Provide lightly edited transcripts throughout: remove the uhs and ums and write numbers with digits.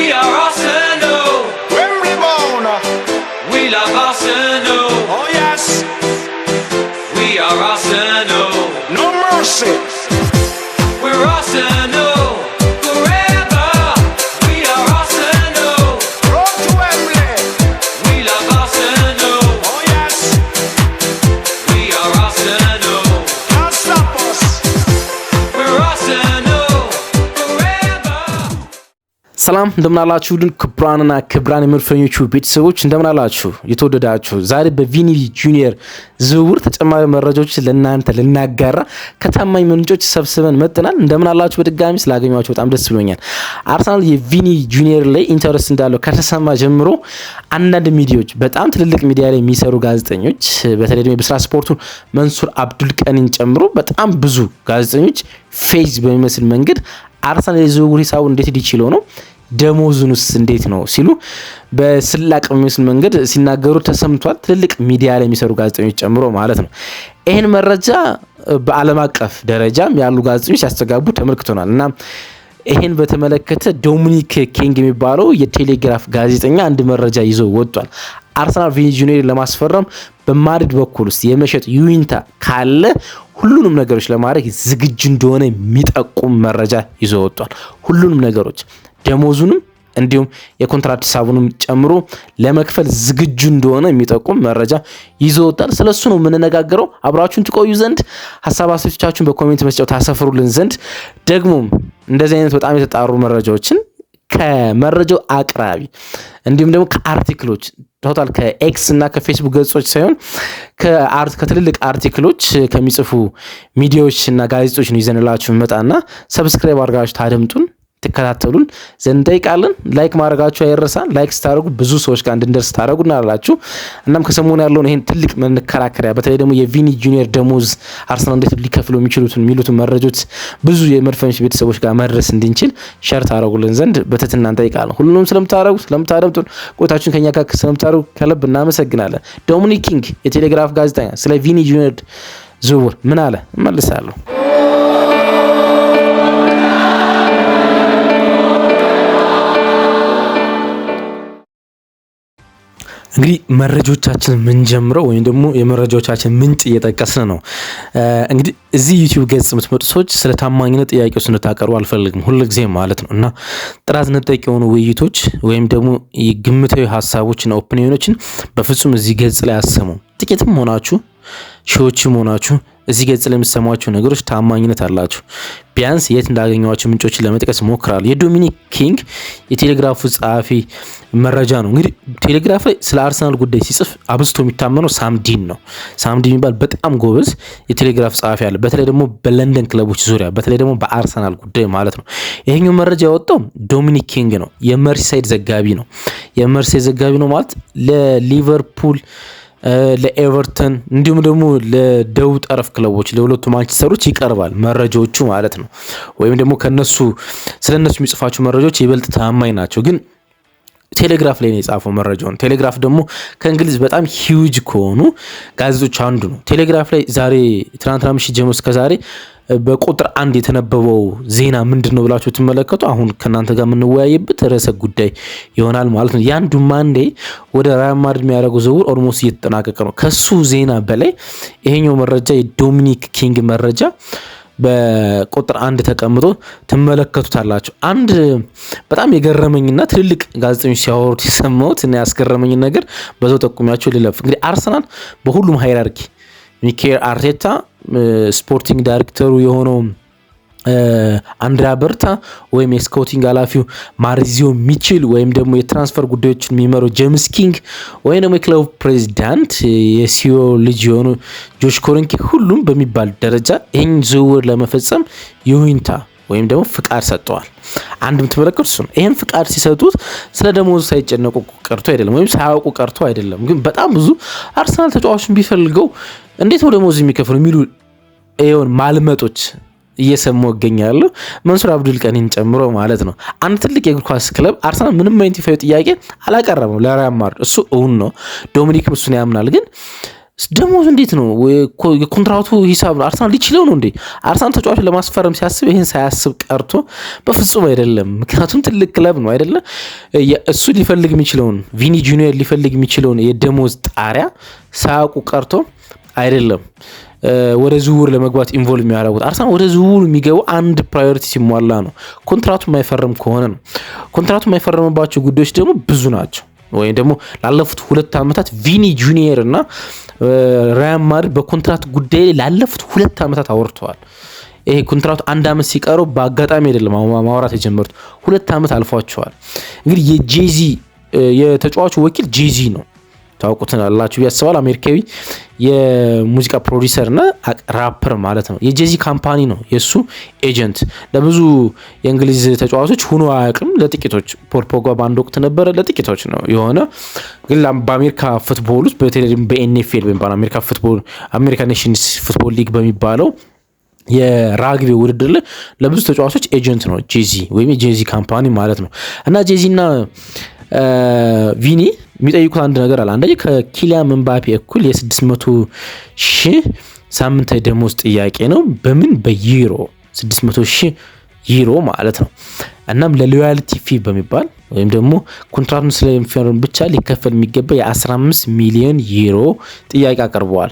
We are Arsenal. Wembley bound. We love Arsenal. Oh yes. We are Arsenal. No mercy. We're Arsenal forever. We are Arsenal. Road to Wembley. We love Arsenal. Oh yes. We are Arsenal. Can't stop us. We're Arsenal forever. ሰላም እንደምናላችሁ ክብራንና ክብራን የምርፈኞቹ ቤተሰቦች እንደምናላችሁ የተወደዳችሁ ዛሬ በቪኒ ጁኒየር ዝውውር ተጨማሪ መረጃዎች ለእናንተ ልናጋራ ከታማኝ ምንጮች ሰብስበን መጥተናል። እንደምናላችሁ በድጋሚ ስላገኘኋችሁ በጣም ደስ ብሎኛል። አርሰናል የቪኒ ጁኒየር ላይ ኢንተረስት እንዳለው ከተሰማ ጀምሮ አንዳንድ ሚዲያዎች በጣም ትልልቅ ሚዲያ ላይ የሚሰሩ ጋዜጠኞች በተለይ ደግሞ በስራ ስፖርቱ መንሱር አብዱል ቀኒን ጨምሮ በጣም ብዙ ጋዜጠኞች ፌዝ በሚመስል መንገድ አርሰናል የዝውውር ሂሳቡ እንዴት ሊችለው ነው ደሞዙንስ እንዴት ነው ሲሉ በስላቅ በሚመስል መንገድ ሲናገሩ ተሰምቷል። ትልልቅ ሚዲያ ላይ የሚሰሩ ጋዜጠኞች ጨምሮ ማለት ነው። ይህን መረጃ በዓለም አቀፍ ደረጃም ያሉ ጋዜጠኞች ሲያስተጋቡ ተመልክተናል እና ይህን በተመለከተ ዶሚኒክ ኪንግ የሚባለው የቴሌግራፍ ጋዜጠኛ አንድ መረጃ ይዞ ወጥቷል። አርሰናል ቪኒ ጁኒየር ለማስፈረም በማድሪድ በኩል ውስጥ የመሸጥ ዩዊንታ ካለ ሁሉንም ነገሮች ለማድረግ ዝግጁ እንደሆነ የሚጠቁም መረጃ ይዞ ወጥቷል። ሁሉንም ነገሮች ደሞዙንም እንዲሁም የኮንትራክት ሂሳቡንም ጨምሮ ለመክፈል ዝግጁ እንደሆነ የሚጠቁም መረጃ ይዞ ወጥቷል። ስለሱ ነው የምንነጋገረው። አብራችሁን ትቆዩ ዘንድ ሀሳብ አስተያየቶቻችሁን በኮሜንት መስጫው ታሰፍሩልን ዘንድ ደግሞ እንደዚህ አይነት በጣም የተጣሩ መረጃዎችን ከመረጃው አቅራቢ እንዲሁም ደግሞ ከአርቲክሎች ቶታል ከኤክስ እና ከፌስቡክ ገጾች ሳይሆን ከትልልቅ አርቲክሎች ከሚጽፉ ሚዲያዎች እና ጋዜጦች ነው ይዘንላችሁ መጣና ሰብስክራይብ አድርጋችሁ ታደምጡን ተከታተሉን ዘንድ ጠይቃለን። ላይክ ማድረጋችሁ አይረሳን። ላይክ ስታደርጉ ብዙ ሰዎች ጋር እንድንደርስ ታደርጉናላችሁ። እናም ከሰሞኑ ያለውን ይሄን ትልቅ መነከራከሪያ በተለይ ደግሞ የቪኒ ጁኒየር ደሞዝ አርሰናል እንዴት ሊከፍለው የሚሉትን መረጃዎች ብዙ የመድፈኞች ቤተሰቦች ጋር መድረስ እንድንችል ሸር ታደርጉልን ዘንድ በትህትና እንጠይቃለን። ሁሉንም ስለምታደምጡን ቆይታችሁን ከኛ ጋር ስለምታደርጉ ከልብ እናመሰግናለን። ዶሚኒክ ኪንግ የቴሌግራፍ ጋዜጠኛ ስለ ቪኒ ጁኒየር ዝውውር ምን አለ? እመልሳለሁ። እንግዲህ መረጃዎቻችን ምን ጀምረው ወይም ደግሞ የመረጃዎቻችን ምንጭ እየጠቀስን ነው። እንግዲህ እዚህ ዩቲዩብ ገጽ የምትመጡ ሰዎች ስለ ታማኝነት ጥያቄዎች እንድታቀርቡ አልፈልግም ሁልጊዜ ማለት ነው እና ጥራት ነጠቂ የሆኑ ውይይቶች ወይም ደግሞ ግምታዊ ሀሳቦችና ኦፒኒዮኖችን በፍጹም እዚህ ገጽ ላይ አሰሙ። ጥቂትም ሆናችሁ ሺዎችም ሆናችሁ እዚህ ገጽ ላይ የምትሰሟቸው ነገሮች ታማኝነት አላቸው። ቢያንስ የት እንዳገኘዋቸው ምንጮችን ለመጥቀስ ሞክራለሁ። የዶሚኒክ ኪንግ የቴሌግራፉ ጸሐፊ መረጃ ነው። እንግዲህ ቴሌግራፍ ላይ ስለ አርሰናል ጉዳይ ሲጽፍ አብዝቶ የሚታመነው ሳምዲን ነው። ሳምዲን የሚባል በጣም ጎበዝ የቴሌግራፍ ጸሐፊ አለ። በተለይ ደግሞ በለንደን ክለቦች ዙሪያ በተለይ ደግሞ በአርሰናል ጉዳይ ማለት ነው። ይሄኛው መረጃ ያወጣው ዶሚኒክ ኪንግ ነው። የመርሲሳይድ ዘጋቢ ነው። የመርሲሳይድ ዘጋቢ ነው ማለት ለሊቨርፑል ለኤቨርተን እንዲሁም ደግሞ ለደቡብ ጠረፍ ክለቦች ለሁለቱ ማንቸስተሮች ይቀርባል መረጃዎቹ ማለት ነው። ወይም ደግሞ ስለነሱ የሚጽፋቸው መረጃዎች ይበልጥ ታማኝ ናቸው። ግን ቴሌግራፍ ላይ ነው የጻፈው መረጃውን። ቴሌግራፍ ደግሞ ከእንግሊዝ በጣም ሂውጅ ከሆኑ ጋዜጦች አንዱ ነው። ቴሌግራፍ ላይ ዛሬ ትናንትና ምሽት ጀምሮ እስከ ዛሬ በቁጥር 1 የተነበበው ዜና ምንድነው ብላችሁ ትመለከቱ አሁን ከናንተ ጋር የምንወያይበት ርዕሰ ጉዳይ ይሆናል ማለት ነው። ያንዱ ማንዴ ወደ ሪያል ማድሪድ የሚያደርገው ዝውውር ኦልሞስት እየተጠናቀቀ ነው። ከሱ ዜና በላይ ይሄኛው መረጃ የዶሚኒክ ኪንግ መረጃ በቁጥር 1 ተቀምጦ ትመለከቱታላችሁ። አንድ በጣም የገረመኝና ትልልቅ ጋዜጠኞች ሲያወሩት የሰማሁት እና ያስገረመኝ ነገር በዛው ጠቁሚያችሁ ልለፍ። እንግዲህ አርሰናል በሁሉም ሃይራርኪ ሚኬል አርቴታ ስፖርቲንግ ዳይሬክተሩ የሆነው አንድሪያ በርታ ወይም የስካውቲንግ ኃላፊው ማሪዚዮ ሚችል ወይም ደግሞ የትራንስፈር ጉዳዮችን የሚመራው ጄምስ ኪንግ ወይም ደግሞ የክለቡ ፕሬዚዳንት የሲዮ ልጅ የሆኑ ጆሽ ኮረንኪ ሁሉም በሚባል ደረጃ ይህን ዝውውር ለመፈጸም ይሁንታ ወይም ደግሞ ፍቃድ ሰጥተዋል። አንድ የምትመለከቱ እሱ ነው። ይህን ፍቃድ ሲሰጡት ስለ ደሞዙ ሳይጨነቁ ቀርቶ አይደለም ወይም ሳያውቁ ቀርቶ አይደለም። ግን በጣም ብዙ አርሰናል ተጫዋቾችን ቢፈልገው እንዴት ነው ደሞዙ የሚከፍለው የሚሉ ማልመጦች እየሰማሁ እገኛለሁ። መንሱር አብዱል ቀኒን ጨምሮ ማለት ነው። አንድ ትልቅ የእግር ኳስ ክለብ አርሰናል ምንም አይነት ይፋዊ ጥያቄ አላቀረበም ለሪያል ማድሪድ። እሱ እውን ነው። ዶሚኒክ እሱን ያምናል። ግን ደሞዝ እንዴት ነው የኮንትራቱ ሂሳብ ነው አርሰናል ሊችለው ነው እንዴ? አርሰናል ተጫዋች ለማስፈረም ሲያስብ ይሄን ሳያስብ ቀርቶ በፍጹም አይደለም። ምክንያቱም ትልቅ ክለብ ነው አይደለ? እሱ ሊፈልግ የሚችለውን ቪኒ ጁኒየር ሊፈልግ የሚችለውን የደሞዝ ጣሪያ ሳያውቁ ቀርቶ አይደለም ወደ ዝውውር ለመግባት ኢንቮልቭ የሚያደርጉት። አርሰናል ወደ ዝውውር የሚገባው አንድ ፕራዮሪቲ ሲሟላ ነው። ኮንትራቱ የማይፈርም ከሆነ ነው። ኮንትራቱ የማይፈርምባቸው ጉዳዮች ደግሞ ብዙ ናቸው። ወይም ደግሞ ላለፉት 2 ዓመታት ቪኒ ጁኒየር እና ሪያል ማድሪድ በኮንትራት ጉዳይ ላይ ላለፉት 2 ዓመታት አወርተዋል። ይሄ ኮንትራቱ 1 ዓመት ሲቀረው በአጋጣሚ አይደለም ማውራት የጀመሩት፣ 2 ዓመት አልፏቸዋል። እንግዲህ የጄዚ የተጫዋቹ ወኪል ጄዚ ነው፣ ታውቁታላችሁ ያስባል። አሜሪካዊ የሙዚቃ ፕሮዲሰር እና ራፐር ማለት ነው። የጄዚ ካምፓኒ ነው የሱ ኤጀንት። ለብዙ የእንግሊዝ ተጫዋቾች ሆኖ አያውቅም። ለጥቂቶች ፖል ፖግባ በአንድ ወቅት ነበረ፣ ለጥቂቶች ነው የሆነ። ግን በአሜሪካ ፉትቦል ውስጥ በተለይም በኤንኤፍኤል በሚባለው አሜሪካ ኔሽንስ ፉትቦል ሊግ በሚባለው የራግቢ ውድድር ላይ ለብዙ ተጫዋቾች ኤጀንት ነው ጄዚ ወይም የጄዚ ካምፓኒ ማለት ነው። እና ጄዚና ቪኒ የሚጠይቁት አንድ ነገር አለ። አንደኛ ከኪሊያን ምባፔ እኩል የ600,000 ሳምንታዊ ደሞዝ ጥያቄ ነው። በምን በዩሮ 600,000 ዩሮ ማለት ነው። እናም ለሎያልቲ ፊ በሚባል ወይም ደግሞ ኮንትራቱን ስለሚፈርም ብቻ ሊከፈል የሚገባ የ15 ሚሊዮን ዩሮ ጥያቄ አቅርበዋል።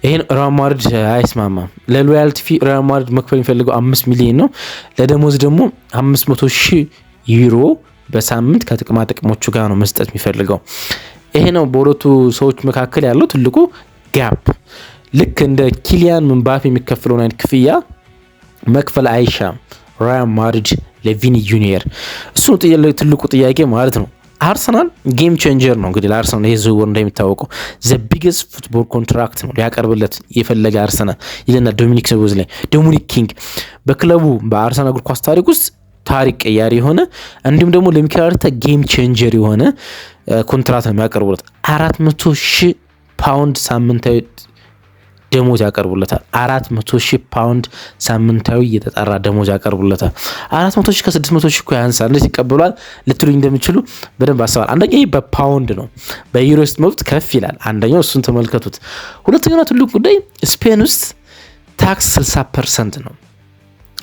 ይሄን ሪያል ማድሪድ አይስማማም። ለሎያልቲ ፊ ሪያል ማድሪድ መክፈል የሚፈልገው 5 ሚሊዮን ነው። ለደሞዝ ደግሞ 500,000 ዩሮ በሳምንት ከጥቅማ ጥቅሞቹ ጋር ነው መስጠት የሚፈልገው። ይሄ ነው በሁለቱ ሰዎች መካከል ያለው ትልቁ ጋፕ። ልክ እንደ ኪሊያን ምባፔ የሚከፍለውን አይነት ክፍያ መክፈል አይሻም ሪያል ማድሪድ ለቪኒ ጁኒየር። እሱ ትልቁ ጥያቄ ማለት ነው። አርሰናል ጌም ቼንጀር ነው። እንግዲህ ለአርሰናል ይሄ ዝውውር እንደሚታወቀው ዘ ቢግስት ፉትቦል ኮንትራክት ነው ሊያቀርብለት የፈለገ አርሰናል ይልና ዶሚኒክ ኪንግ በክለቡ በአርሰናል እግር ኳስ ታሪክ ውስጥ ታሪክ ቀያሪ የሆነ እንዲሁም ደግሞ ለሚኬል አርቴታ ጌም ቼንጀር የሆነ ኮንትራት ነው የሚያቀርቡለት። 400,000 ፓውንድ ሳምንታዊ ደሞዝ ያቀርቡለታል። 400,000 ፓውንድ ሳምንታዊ የተጣራ ደሞዝ ያቀርቡለታል። 400,000 ከ600,000 እኮ ያንሳል። እንዴት ይቀበሏል ልትሉኝ እንደምችሉ በደንብ አስባል። አንደኛ ይሄ በፓውንድ ነው፣ በዩሮ ውስጥ መብት ከፍ ይላል። አንደኛው እሱን ተመልከቱት። ሁለተኛው ትልቁ ጉዳይ ስፔን ውስጥ ታክስ 60% ነው።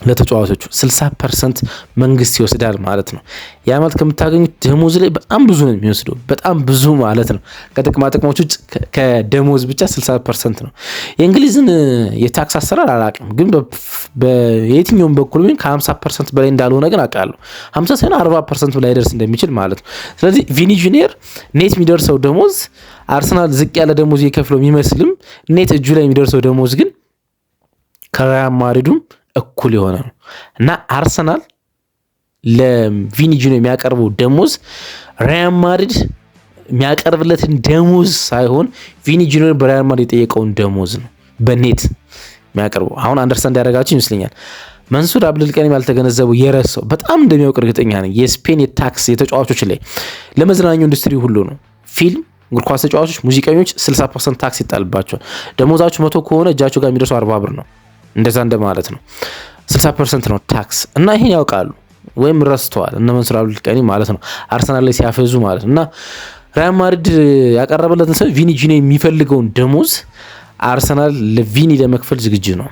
ለተጫዋቾቹ 60% መንግስት ይወስዳል ማለት ነው። ያ ማለት ከምታገኙት ደሞዝ ላይ በጣም ብዙ ነው የሚወስደው፣ በጣም ብዙ ማለት ነው። ከጥቅማ ጥቅሞች ውጭ ከደሞዝ ብቻ 60% ነው። የእንግሊዝን የታክስ አሰራር አላውቅም፣ ግን በየትኛውም በኩል ግን ከ50% በላይ እንዳልሆነ ግን አውቃለሁ። 50 ሳይሆን 40% ላይ ደርስ እንደሚችል ማለት ነው። ስለዚህ ቪኒ ጁኒየር ኔት የሚደርሰው ደሞዝ አርሰናል ዝቅ ያለ ደሞዝ የከፍለው የሚመስልም ኔት እጁ ላይ የሚደርሰው ደሞዝ ግን ከሪያል ማድሪዱም እኩል የሆነ ነው እና አርሰናል ለቪኒ ጁኒየር የሚያቀርበው ደሞዝ ሪያል ማድሪድ የሚያቀርብለትን ደሞዝ ሳይሆን ቪኒ ጁኒየር በሪያል ማድሪድ የጠየቀውን ደሞዝ ነው በኔት የሚያቀርበው። አሁን አንደርስታንድ ያደረጋችሁ ይመስለኛል። መንሱር አብዱልቀኒም ያልተገነዘበው የረሳው በጣም እንደሚያውቅ እርግጠኛ ነኝ። የስፔን የታክስ የተጫዋቾች ላይ ለመዝናኛው ኢንዱስትሪ ሁሉ ነው። ፊልም፣ እግር ኳስ ተጫዋቾች፣ ሙዚቀኞች 60% ታክስ ይጣልባቸዋል። ደሞዛቸው 100 ከሆነ እጃቸው ጋር የሚደርሰው 40 ብር ነው። እንደዛ እንደማለት ነው። 60% ነው ታክስ እና ይሄን ያውቃሉ ወይም ረስተዋል እነ መንሱር አብዱልቀኒ ማለት ነው፣ አርሰናል ላይ ሲያፈዙ ማለት እና ሪያል ማድሪድ ያቀረበለትን ሰው ቪኒ ጁኒየር የሚፈልገውን ደሞዝ አርሰናል ለቪኒ ለመክፈል ዝግጁ ነው።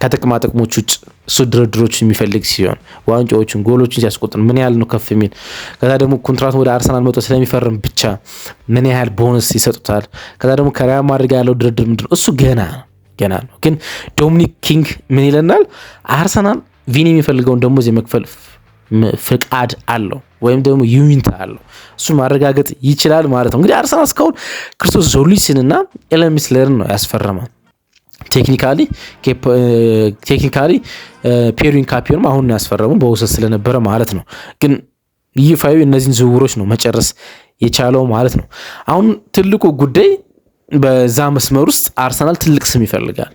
ከጥቅማ ጥቅሞች ውጭ እሱ ድርድሮች የሚፈልግ ሲሆን ዋንጫዎችን፣ ጎሎችን ሲያስቆጥር ምን ያህል ነው ከፍ የሚል ከዛ ደግሞ ኮንትራቱ ወደ አርሰናል መጥቶ ስለሚፈርም ብቻ ምን ያህል ቦነስ ይሰጡታል። ከዛ ደግሞ ከሪያል ማድሪድ ጋር ያለው ድርድር ምንድነው እሱ ገና ነው። ግን ዶሚኒክ ኪንግ ምን ይለናል? አርሰናል ቪኒ የሚፈልገውን ደሞዝ የመክፈል ፍቃድ አለው ወይም ደግሞ ዩኒታ አለው። እሱን ማረጋገጥ ይችላል ማለት ነው። እንግዲህ አርሰናል እስካሁን ክርስቶስ ዞሊስን እና ኤለን ሚስለርን ነው ያስፈረመው። ቴክኒካሊ ፔሪን ካፒዮንም አሁን ነው ያስፈረሙ በውሰት ስለነበረ ማለት ነው። ግን ይፋዊ እነዚህን ዝውውሮች ነው መጨረስ የቻለው ማለት ነው። አሁን ትልቁ ጉዳይ በዛ መስመር ውስጥ አርሰናል ትልቅ ስም ይፈልጋል።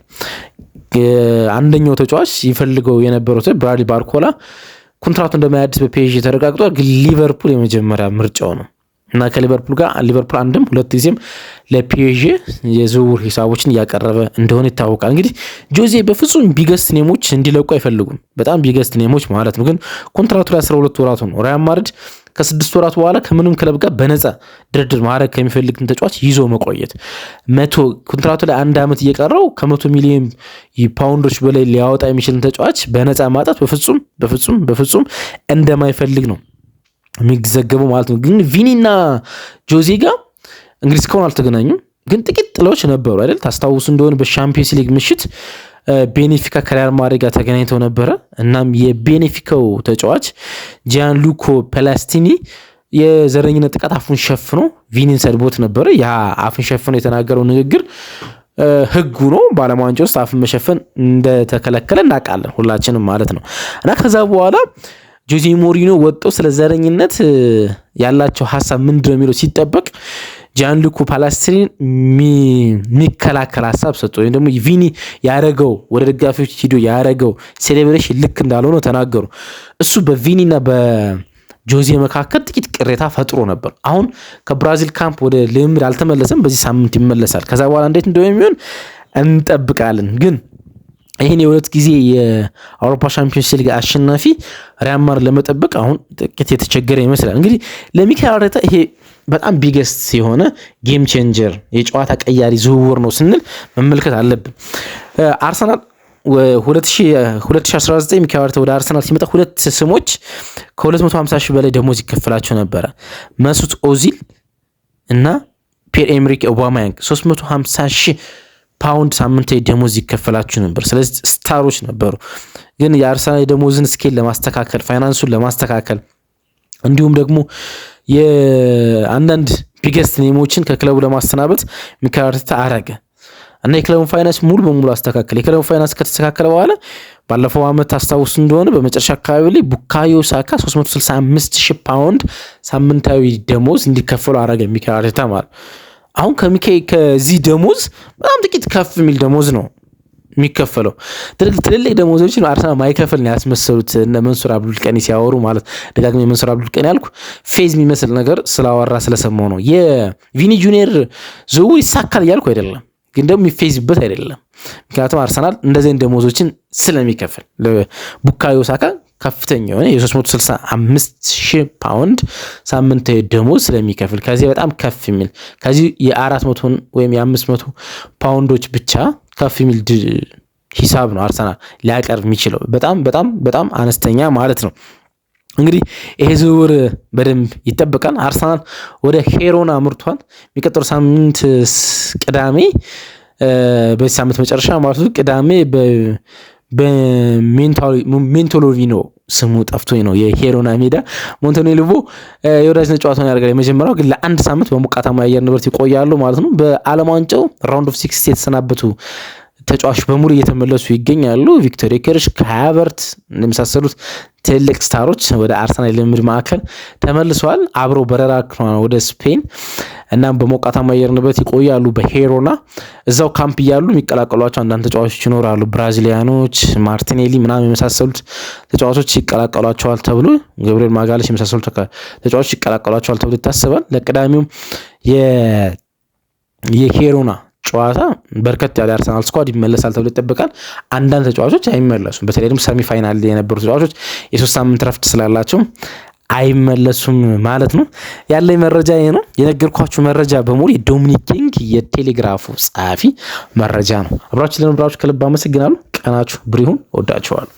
አንደኛው ተጫዋች ይፈልገው የነበረው ብራድሊ ባርኮላ ኮንትራቱ እንደማያድስ በፒኤስጂ ተረጋግጧል። ግን ሊቨርፑል የመጀመሪያ ምርጫው ነው እና ከሊቨርፑል ጋር ሊቨርፑል አንድም ሁለት ጊዜም ለፒኤስጂ የዝውውር ሂሳቦችን እያቀረበ እንደሆነ ይታወቃል። እንግዲህ ጆዜ በፍጹም ቢገስት ኔሞች እንዲለቁ አይፈልጉም፣ በጣም ቢገስት ኔሞች ማለት ነው። ግን ኮንትራቱ ላይ 12 ወራቱ ነው። ሪያል ማድሪድ ከ6 ወራት በኋላ ከምንም ክለብ ጋር በነፃ ድርድር ማድረግ ከሚፈልግን ተጫዋች ይዞ መቆየት 100 ኮንትራቱ ላይ 1 ዓመት እየቀረው ከ100 ሚሊዮን ፓውንዶች በላይ ሊያወጣ የሚችልን ተጫዋች በነፃ ማጣት በፍጹም እንደማይፈልግ ነው የሚዘገበው ማለት ነው። ግን ቪኒና ጆዜ ጋር እንግዲህ እስካሁን አልተገናኙም። ግን ጥቂት ጥሎች ነበሩ አይደል? ታስታውሱ እንደሆነ በሻምፒዮንስ ሊግ ምሽት ቤኔፊካ ከሪያል ማድሪድ ጋር ተገናኝተው ነበረ። እናም የቤኔፊካው ተጫዋች ጂያንሉኮ ፔላስቲኒ የዘረኝነት ጥቃት አፉን ሸፍኖ ቪኒን ሰድቦት ነበረ። ያ አፉን ሸፍኖ የተናገረው ንግግር ህጉ ነው። በዓለም ዋንጫ ውስጥ አፍን መሸፈን እንደተከለከለ እናውቃለን ሁላችንም ማለት ነው። እና ከዛ በኋላ ጆዜ ሞሪኖ ወጥቶ ስለ ዘረኝነት ያላቸው ሀሳብ ምንድን ነው የሚለው ሲጠበቅ ጂያንሉኮ ፔላስትሪኒ የሚከላከል ሀሳብ ሰጡ። ወይም ደግሞ ቪኒ ያደረገው ወደ ደጋፊዎች ሂዶ ያደረገው ሴሌብሬሽን ልክ እንዳልሆነ ተናገሩ። እሱ በቪኒና በጆዜ መካከል ጥቂት ቅሬታ ፈጥሮ ነበር። አሁን ከብራዚል ካምፕ ወደ ልምድ አልተመለሰም። በዚህ ሳምንት ይመለሳል። ከዛ በኋላ እንዴት እንደሚሆን እንጠብቃለን። ግን ይህን የሁለት ጊዜ የአውሮፓ ሻምፒዮንስ ሊግ አሸናፊ ሪያል ማድሪድ ለመጠበቅ አሁን ጥቂት የተቸገረ ይመስላል። እንግዲህ ለሚካኤል አርቴታ ይሄ በጣም ቢገስት የሆነ ጌም ቼንጀር የጨዋታ ቀያሪ ዝውውር ነው ስንል መመልከት አለብን። አርሰናል 2019 ሚካኤል አርቴታ ወደ አርሰናል ሲመጣ ሁለት ስሞች ከ250 ሺህ በላይ ደሞዝ ይከፈላቸው ነበረ። መስዑት ኦዚል እና ፒየር ኤምሪክ ኦባማያንግ 350 ሺህ ፓውንድ ሳምንታዊ ደሞዝ ይከፈላችሁ ነበር። ስለዚህ ስታሮች ነበሩ። ግን የአርሰናል ደሞዝን ስኬል ለማስተካከል ፋይናንሱን ለማስተካከል እንዲሁም ደግሞ የአንዳንድ ቢገስት ኔሞችን ከክለቡ ለማሰናበት ሚካኤል አርቴታ አረገ እና የክለቡን ፋይናንስ ሙሉ በሙሉ አስተካከለ። የክለቡን ፋይናንስ ከተስተካከለ በኋላ ባለፈው ዓመት ታስታውሱ እንደሆነ በመጨረሻ አካባቢ ላይ ቡካዮ ሳካ 365 ሺህ ፓውንድ ሳምንታዊ ደሞዝ እንዲከፈሉ አረገ ሚካኤል አርቴታ ማለት። አሁን ከዚህ ደሞዝ በጣም ጥቂት ከፍ የሚል ደሞዝ ነው የሚከፈለው። ትልልቅ ደሞዞችን አርሰናል ማይከፈል ነው ያስመሰሉት እነ መንሱር አብዱል ቀኒ ሲያወሩ ማለት ደጋግሜ መንሱር አብዱል ቀኒ ያልኩ ፌዝ የሚመስል ነገር ስላወራ ስለሰማው ነው። የቪኒ ጁኒየር ዝውውር ይሳካል እያልኩ አይደለም፣ ግን ደግሞ የሚፌዝበት አይደለም። ምክንያቱም አርሰናል እንደዚህ ደሞዞችን ስለሚከፍል ለቡካዮ ሳካ ከፍተኛ የሆነ የ365 ሺህ ፓውንድ ሳምንታዊ ደሞዝ ስለሚከፍል ከዚህ በጣም ከፍ የሚል ከዚህ የ400 ወይም የ500 ፓውንዶች ብቻ ከፍ የሚል ሂሳብ ነው አርሰናል ሊያቀርብ የሚችለው። በጣም አነስተኛ ማለት ነው። እንግዲህ ይሄ ዝውውር በደንብ ይጠበቃል። አርሰናል ወደ ሄሮና አምርቷል። የሚቀጥለው ሳምንት ቅዳሜ በዚህ ሳምንት መጨረሻ ማለት ነው ቅዳሜ በሜንቶሎቪኖ ስሙ ጠፍቶኝ ነው የሄሮና ሜዳ ሞንቴኔልቮ የወዳጅነት ጨዋታውን ያደርጋል። የመጀመሪያው ግን ለአንድ ሳምንት በሞቃታማ የአየር ንብረት ይቆያሉ ማለት ነው። በዓለም ዋንጫው ራውንድ ኦፍ 16 የተሰናበቱ ተጫዋቾች በሙሉ እየተመለሱ ይገኛሉ። ቪክቶር ዮኬሬሽ፣ ካይ ሃቨርትዝ እንደመሳሰሉት ትልቅ ስታሮች ወደ አርሰናል ልምምድ ማዕከል ተመልሰዋል። አብረው በረራ ወደ ስፔን እናም በሞቃታማ አየር ንብረት ይቆያሉ በሄሮና። እዛው ካምፕ እያሉ የሚቀላቀሏቸው አንዳንድ ተጫዋቾች ይኖራሉ። ብራዚሊያኖች ማርቲኔሊ ምናምን የመሳሰሉት ተጫዋቾች ይቀላቀሏቸዋል ተብሎ ገብርኤል ማጋለሽ የመሳሰሉ ተጫዋቾች ይቀላቀሏቸዋል ተብሎ ይታሰባል። ለቅዳሜውም የሄሮና ጨዋታ በርከት ያለ አርሰናል ስኳድ ይመለሳል ተብሎ ይጠበቃል። አንዳንድ ተጫዋቾች አይመለሱም። በተለይ ደግሞ ሰሚ ፋይናል የነበሩ ተጫዋቾች የ3 ሳምንት ረፍት ስላላቸው አይመለሱም ማለት ነው። ያለኝ መረጃ ይሄ ነው። የነገርኳችሁ መረጃ በሙሉ የዶሚኒክ ኪንግ የቴሌግራፉ ጸሐፊ መረጃ ነው። አብራችሁ ለነበራችሁ ከልብ አመሰግናለሁ። ቀናችሁ ብሩህ ይሁን። ወዳችኋለሁ።